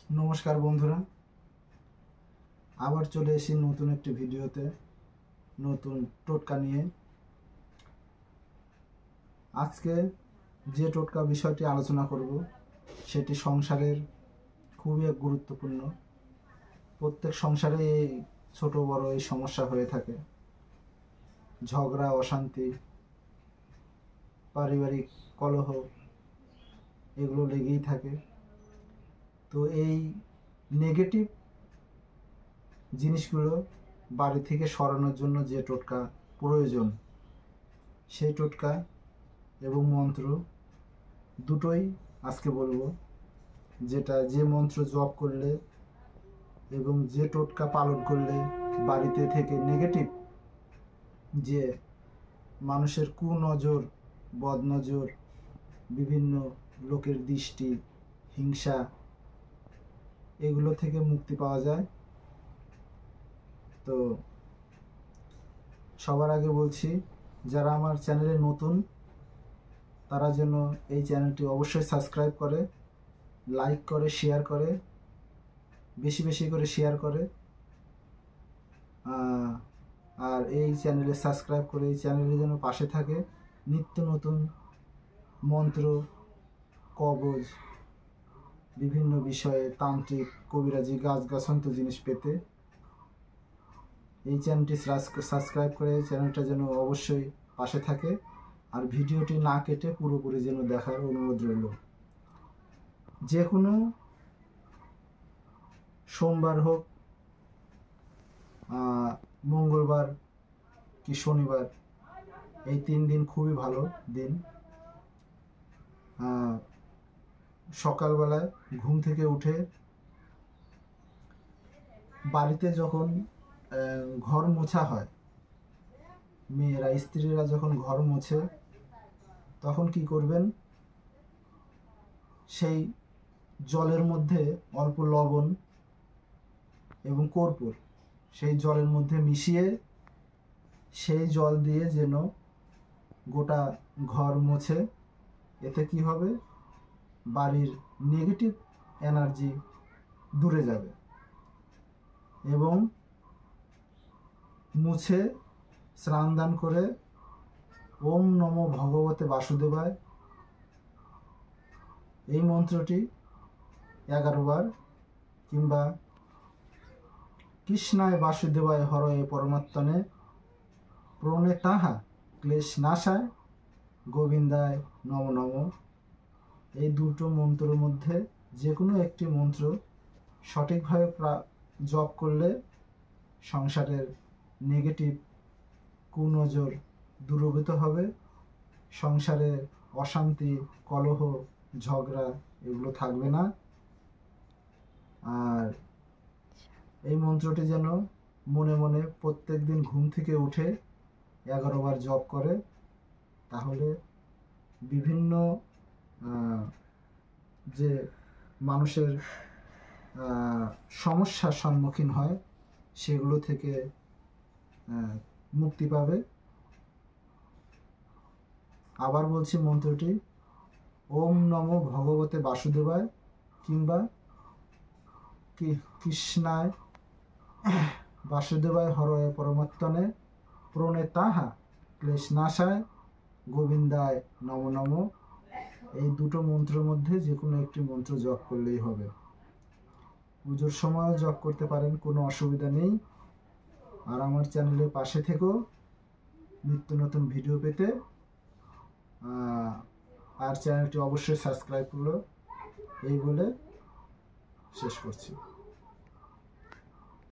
নমস্কার বন্ধুরা, আবার চলে এসেছি নতুন একটি ভিডিওতে নতুন টোটকা নিয়ে। আজকে যে টোটকা বিষয়টি আলোচনা করব সেটি সংসারের খুবই এক গুরুত্বপূর্ণ। প্রত্যেক সংসারে এই ছোট বড় এই সমস্যা হয়ে থাকে, ঝগড়া, অশান্তি, পারিবারিক কলহ এগুলো লেগেই থাকে। তো এই নেগেটিভ জিনিসগুলো বাড়ি থেকে সরানোর জন্য যে টোটকা প্রয়োজন, সেই টোটকা এবং মন্ত্র দুটোই আজকে বলবো। যে মন্ত্র জপ করলে এবং যে টোটকা পালন করলে বাড়িতে থেকে নেগেটিভ যে মানুষের কুনজর, বদনজর, বিভিন্ন লোকের দৃষ্টি, হিংসা এগুলো থেকে মুক্তি পাওয়া যায়। তো সবার আগে বলছি, যারা আমার চ্যানেলে নতুন তারা যেন এই চ্যানেলটি অবশ্যই সাবস্ক্রাইব করে, লাইক করে, শেয়ার করে, বেশি বেশি করে শেয়ার করে, আর এই চ্যানেলে সাবস্ক্রাইব করে এই চ্যানেলে যেন পাশে থাকে নিত্য নতুন মন্ত্র, কবজ, বিভিন্ন বিষয়ে তান্ত্রিক, কবিরাজি, গাছগাছান্ত জিনিস পেতে এই চ্যানেলটি সাবস্ক্রাইব করে চ্যানেলটা যেন অবশ্যই পাশে থাকে। আর ভিডিওটি না কেটে পুরোপুরি যেন দেখার অনুরোধ রইল। যে কোনো সোমবার হোক, মঙ্গলবার কি শনিবার, এই 3 দিন খুবই ভালো দিন। সকালবেলায় ঘুম থেকে উঠে বাড়িতে যখন ঘর মোছা হয়, মেয়েরা, স্ত্রীরা যখন ঘর মোছে তখন কি করবেন, সেই জলের মধ্যে অল্প লবণ এবং কর্পূর সেই জলের মধ্যে মিশিয়ে সেই জল দিয়ে যেন গোটা ঘর মোছে। এতে কি হবে, বাড়ির নেগেটিভ এনার্জি দূরে যাবে। এবং মুছে স্নান দান করে ওম নমো ভগবতে বাসুদেবায় এই মন্ত্রটি 11 বার, কিংবা কৃষ্ণায় বাসুদেবায় হরয়ে পরমাত্মনে প্রণে তাহা ক্লেশ নাশায় গোবিন্দায় নম নম, এই দুটো মন্ত্রের মধ্যে যে কোনো একটি মন্ত্র সঠিকভাবে জপ করলে সংসারের নেগেটিভ কুনজর দূরীভূত হবে। সংসারে অশান্তি, কলহ, ঝগড়া এগুলো থাকবে না। আর এই মন্ত্রটি যেন মনে মনে প্রত্যেক দিন ঘুম থেকে উঠে 11 বার জপ করে, তাহলে বিভিন্ন যে মানুষের সমস্যার সম্মুখীন হয় সেগুলো থেকে মুক্তি পাবে। আবার বলছি মন্ত্রটি, ওম নমো ভগবতে বাসুদেবায় কিংবা কৃষ্ণায় বাসুদেবায় হরয়ে পরমাত্মনে প্রণে তাহা ক্লেশ নাশায় গোবিন্দায় নম নম, এই দুটো মন্ত্রের মধ্যে যে কোনো একটি মন্ত্র জপ করলেই হবে। পুজোর সময়ও জপ করতে পারেন, কোনো অসুবিধা নেই। আর আমার চ্যানেলের পাশে থেকেও নিত্য নতুন ভিডিও পেতে আর চ্যানেলটি অবশ্যই সাবস্ক্রাইব করো, এই বলে শেষ করছি।